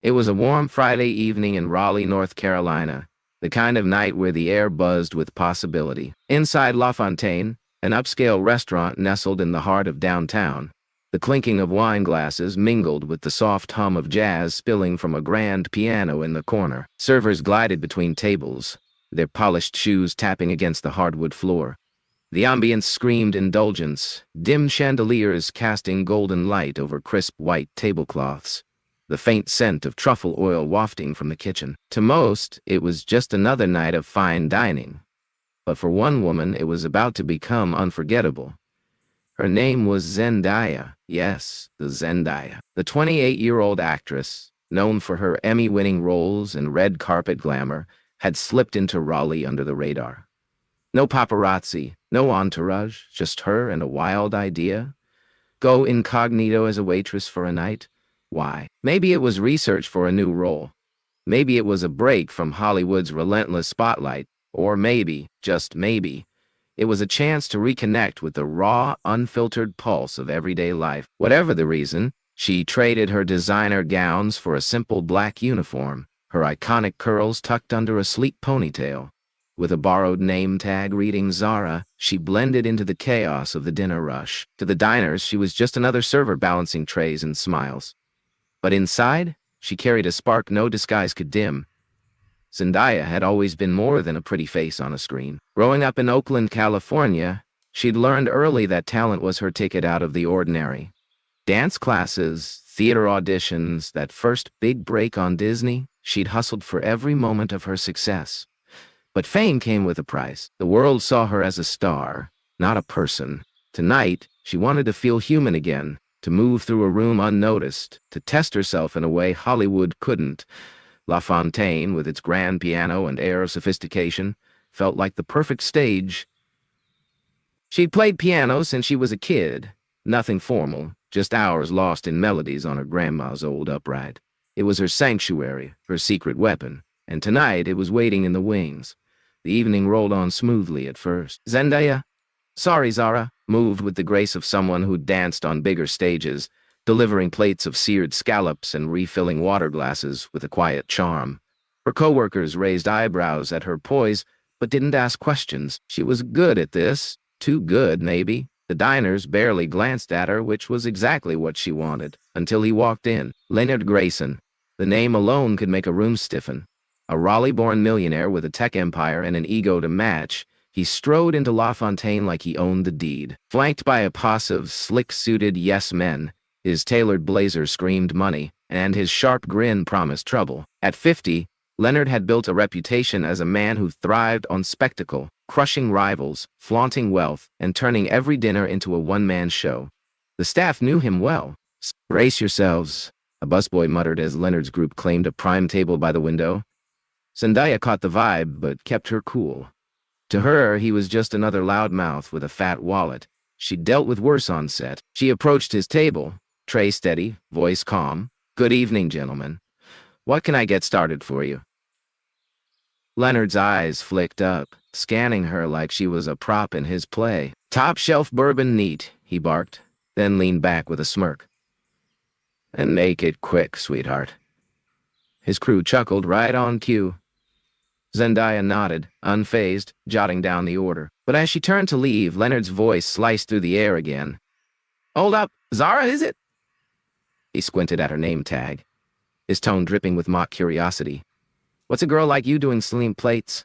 It was a warm Friday evening in Raleigh, North Carolina, the kind of night where the air buzzed with possibility. Inside La Fontaine, an upscale restaurant nestled in the heart of downtown, the clinking of wine glasses mingled with the soft hum of jazz spilling from a grand piano in the corner. Servers glided between tables, their polished shoes tapping against the hardwood floor. The ambience screamed indulgence, dim chandeliers casting golden light over crisp white tablecloths, the faint scent of truffle oil wafting from the kitchen. To most, it was just another night of fine dining. But for one woman, it was about to become unforgettable. Her name was Zendaya. Yes, the Zendaya. The 28-year-old actress, known for her Emmy-winning roles and red carpet glamour, had slipped into Raleigh under the radar. No paparazzi, no entourage, just her and a wild idea. Go incognito as a waitress for a night? Why? Maybe it was research for a new role. Maybe it was a break from Hollywood's relentless spotlight. Or maybe, just maybe, it was a chance to reconnect with the raw, unfiltered pulse of everyday life. Whatever the reason, she traded her designer gowns for a simple black uniform, her iconic curls tucked under a sleek ponytail. With a borrowed name tag reading Zara, she blended into the chaos of the dinner rush. To the diners, she was just another server balancing trays and smiles. But inside, she carried a spark no disguise could dim. Zendaya had always been more than a pretty face on a screen. Growing up in Oakland, California, she'd learned early that talent was her ticket out of the ordinary. Dance classes, theater auditions, that first big break on Disney, she'd hustled for every moment of her success. But fame came with a price. The world saw her as a star, not a person. Tonight, she wanted to feel human again, to move through a room unnoticed, to test herself in a way Hollywood couldn't. La Fontaine, with its grand piano and air of sophistication, felt like the perfect stage. She'd played piano since she was a kid. Nothing formal, just hours lost in melodies on her grandma's old upright. It was her sanctuary, her secret weapon, and tonight it was waiting in the wings. The evening rolled on smoothly at first. Zendaya? Sorry, Zara, moved with the grace of someone who'd danced on bigger stages, delivering plates of seared scallops and refilling water glasses with a quiet charm. Her coworkers raised eyebrows at her poise, but didn't ask questions. She was good at this. Too good, maybe. The diners barely glanced at her, which was exactly what she wanted, until he walked in. Leonard Grayson. The name alone could make a room stiffen. A Raleigh-born millionaire with a tech empire and an ego to match, he strode into La Fontaine like he owned the deed. Flanked by a posse of slick-suited yes-men, his tailored blazer screamed money, and his sharp grin promised trouble. At 50, Leonard had built a reputation as a man who thrived on spectacle, crushing rivals, flaunting wealth, and turning every dinner into a one-man show. The staff knew him well. "Brace yourselves," a busboy muttered as Leonard's group claimed a prime table by the window. Zendaya caught the vibe, but kept her cool. To her, he was just another loudmouth with a fat wallet. She'd dealt with worse on set. She approached his table, tray steady, voice calm. "Good evening, gentlemen. What can I get started for you?" Leonard's eyes flicked up, scanning her like she was a prop in his play. "Top shelf bourbon neat," he barked, then leaned back with a smirk. "And make it quick, sweetheart." His crew chuckled right on cue. Zendaya nodded, unfazed, jotting down the order. But as she turned to leave, Leonard's voice sliced through the air again. "Hold up, Zara, is it?" He squinted at her name tag, his tone dripping with mock curiosity. "What's a girl like you doing slim plates?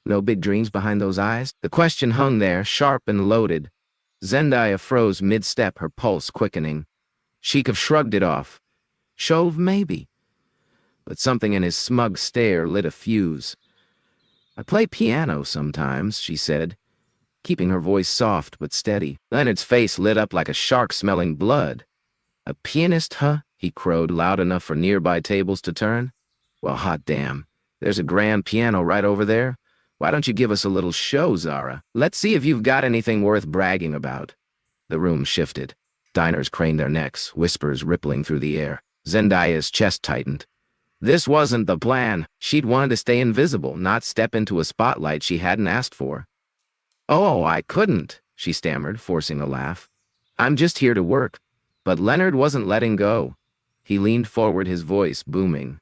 No big dreams behind those eyes?" The question hung there, sharp and loaded. Zendaya froze mid-step, her pulse quickening. She could have shrugged it off. Chauve, maybe. But something in his smug stare lit a fuse. "I play piano sometimes," she said, keeping her voice soft but steady. Leonard's face lit up like a shark smelling blood. "A pianist, huh?" he crowed, loud enough for nearby tables to turn. "Well, hot damn. There's a grand piano right over there. Why don't you give us a little show, Zara? Let's see if you've got anything worth bragging about." The room shifted. Diners craned their necks, whispers rippling through the air. Zendaya's chest tightened. This wasn't the plan. She'd wanted to stay invisible, not step into a spotlight she hadn't asked for. "Oh, I couldn't," she stammered, forcing a laugh. "I'm just here to work." But Leonard wasn't letting go. He leaned forward, his voice booming.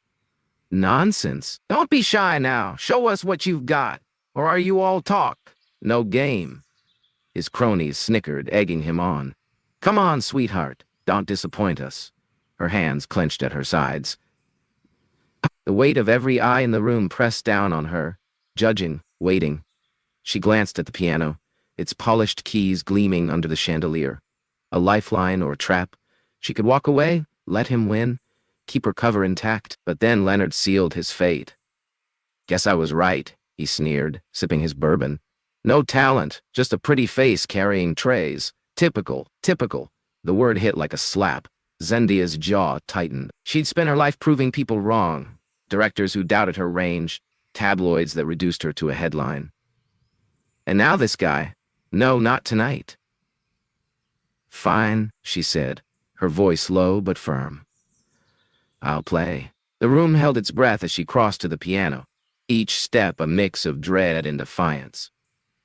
Nonsense. Don't be shy now. Show us what you've got. Or are you all talk? No game. His cronies snickered, egging him on. Come on, sweetheart. Don't disappoint us. Her hands clenched at her sides. The weight of every eye in the room pressed down on her, judging, waiting. She glanced at the piano, its polished keys gleaming under the chandelier. A lifeline or trap. She could walk away, let him win, keep her cover intact. But then Leonard sealed his fate. Guess I was right, he sneered, sipping his bourbon. No talent, just a pretty face carrying trays. Typical, typical. The word hit like a slap. Zendaya's jaw tightened. She'd spent her life proving people wrong. Directors who doubted her range, tabloids that reduced her to a headline. And now this guy. No, not tonight. Fine, she said, her voice low but firm. I'll play. The room held its breath as she crossed to the piano, each step a mix of dread and defiance.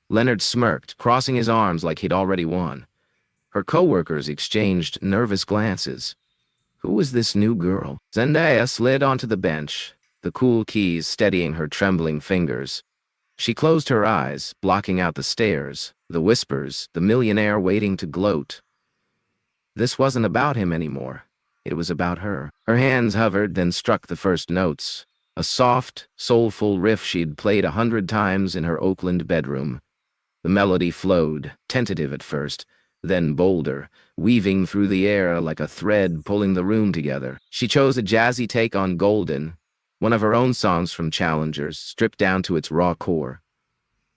Leonard smirked, crossing his arms like he'd already won. Her co-workers exchanged nervous glances. Who was this new girl? Zendaya slid onto the bench, the cool keys steadying her trembling fingers. She closed her eyes, blocking out the stares, the whispers, the millionaire waiting to gloat. This wasn't about him anymore. It was about her. Her hands hovered, then struck the first notes. A soft, soulful riff she'd played 100 times in her Oakland bedroom. The melody flowed, tentative at first, then bolder, weaving through the air like a thread pulling the room together. She chose a jazzy take on Golden, one of her own songs from Challengers, stripped down to its raw core.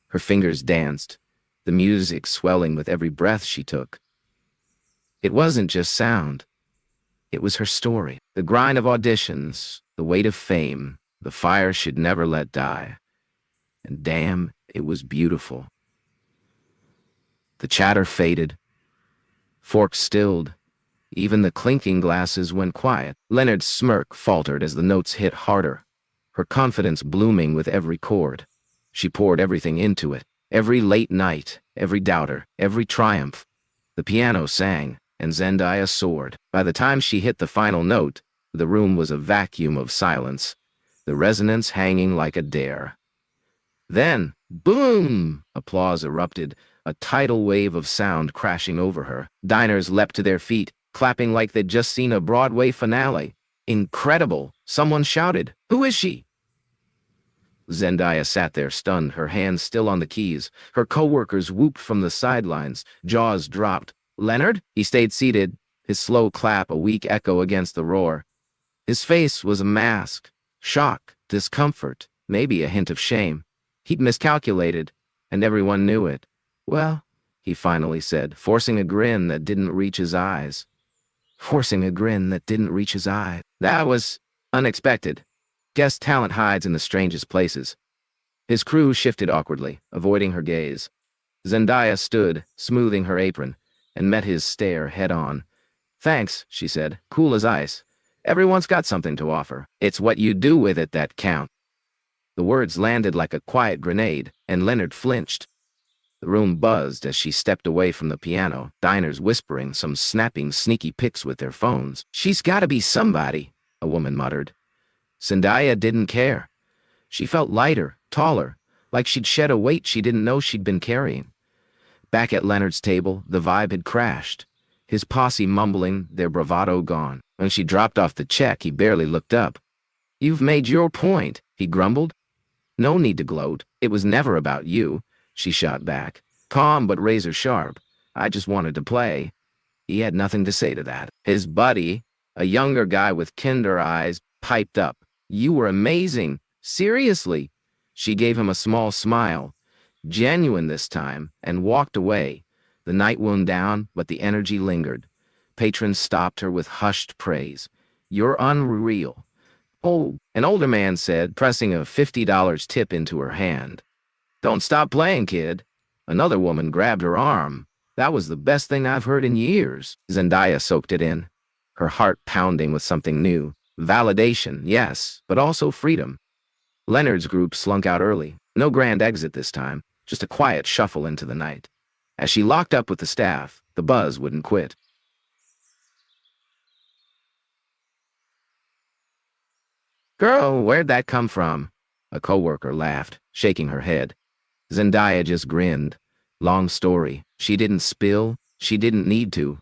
Her fingers danced, the music swelling with every breath she took. It wasn't just sound. It was her story, the grind of auditions, the weight of fame, the fire she'd never let die. And damn, it was beautiful. The chatter faded. Forks stilled. Even the clinking glasses went quiet. Leonard's smirk faltered as the notes hit harder, her confidence blooming with every chord. She poured everything into it, every late night, every doubter, every triumph. The piano sang, and Zendaya soared. By the time she hit the final note, the room was a vacuum of silence, the resonance hanging like a dare. Then, boom! Applause erupted, a tidal wave of sound crashing over her. Diners leapt to their feet, clapping like they'd just seen a Broadway finale. Incredible! Someone shouted, "Who is she?" Zendaya sat there stunned, her hands still on the keys. Her co-workers whooped from the sidelines, jaws dropped. Leonard? He stayed seated, his slow clap a weak echo against the roar. His face was a mask. Shock, discomfort, maybe a hint of shame. He'd miscalculated, and everyone knew it. Well, he finally said, forcing a grin that didn't reach his eyes. Forcing a grin that didn't reach his eyes. That was unexpected. Guess talent hides in the strangest places. His crew shifted awkwardly, avoiding her gaze. Zendaya stood, smoothing her apron, and met his stare head-on. Thanks, she said, cool as ice. Everyone's got something to offer. It's what you do with it that counts. The words landed like a quiet grenade, and Leonard flinched. The room buzzed as she stepped away from the piano, diners whispering, some snapping sneaky pics with their phones. She's gotta be somebody, a woman muttered. Zendaya didn't care. She felt lighter, taller, like she'd shed a weight she didn't know she'd been carrying. Back at Leonard's table, the vibe had crashed, his posse mumbling, their bravado gone. When she dropped off the check, he barely looked up. You've made your point, he grumbled. No need to gloat. It was never about you, she shot back, calm but razor sharp. I just wanted to play. He had nothing to say to that. His buddy, a younger guy with kinder eyes, piped up. You were amazing. Seriously. She gave him a small smile, genuine this time, and walked away. The night wound down, but the energy lingered. Patrons stopped her with hushed praise. You're unreal. Oh, an older man said, pressing a $50 tip into her hand. Don't stop playing, kid. Another woman grabbed her arm. That was the best thing I've heard in years. Zendaya soaked it in, her heart pounding with something new. Validation, yes, but also freedom. Leonard's group slunk out early. No grand exit this time, just a quiet shuffle into the night. As she locked up with the staff, the buzz wouldn't quit. Girl, where'd that come from? A coworker laughed, shaking her head. Zendaya just grinned. Long story. She didn't spill. She didn't need to.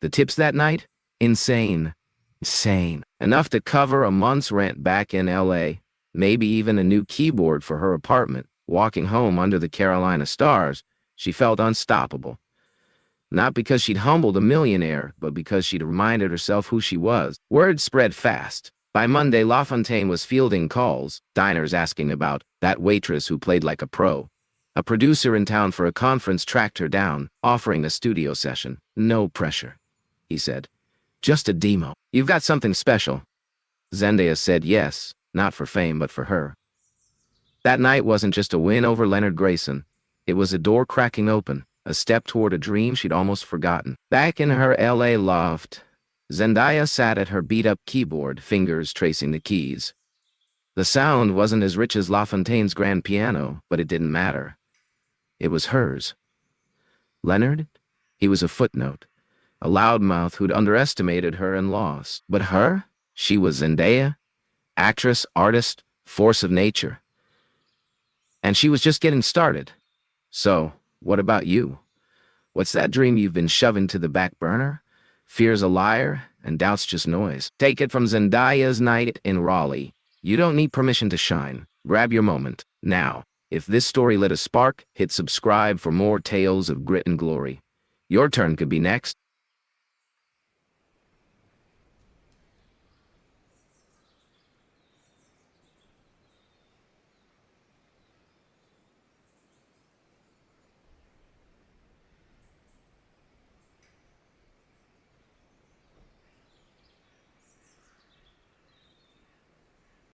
The tips that night? Insane. Insane. Enough to cover a month's rent back in LA. Maybe even a new keyboard for her apartment. Walking home under the Carolina stars, she felt unstoppable. Not because she'd humbled a millionaire, but because she'd reminded herself who she was. Word spread fast. By Monday, LaFontaine was fielding calls, diners asking about that waitress who played like a pro. A producer in town for a conference tracked her down, offering a studio session. No pressure, he said. Just a demo. You've got something special. Zendaya said yes, not for fame, but for her. That night wasn't just a win over Leonard Grayson. It was a door cracking open, a step toward a dream she'd almost forgotten. Back in her LA loft, Zendaya sat at her beat-up keyboard, fingers tracing the keys. The sound wasn't as rich as LaFontaine's grand piano, but it didn't matter. It was hers. Leonard? He was a footnote, a loudmouth who'd underestimated her and lost. But her? She was Zendaya, actress, artist, force of nature. And she was just getting started. So, what about you? What's that dream you've been shoving to the back burner? Fear's a liar, and doubt's just noise. Take it from Zendaya's night in Raleigh. You don't need permission to shine. Grab your moment, now. If this story lit a spark, hit subscribe for more tales of grit and glory. Your turn could be next.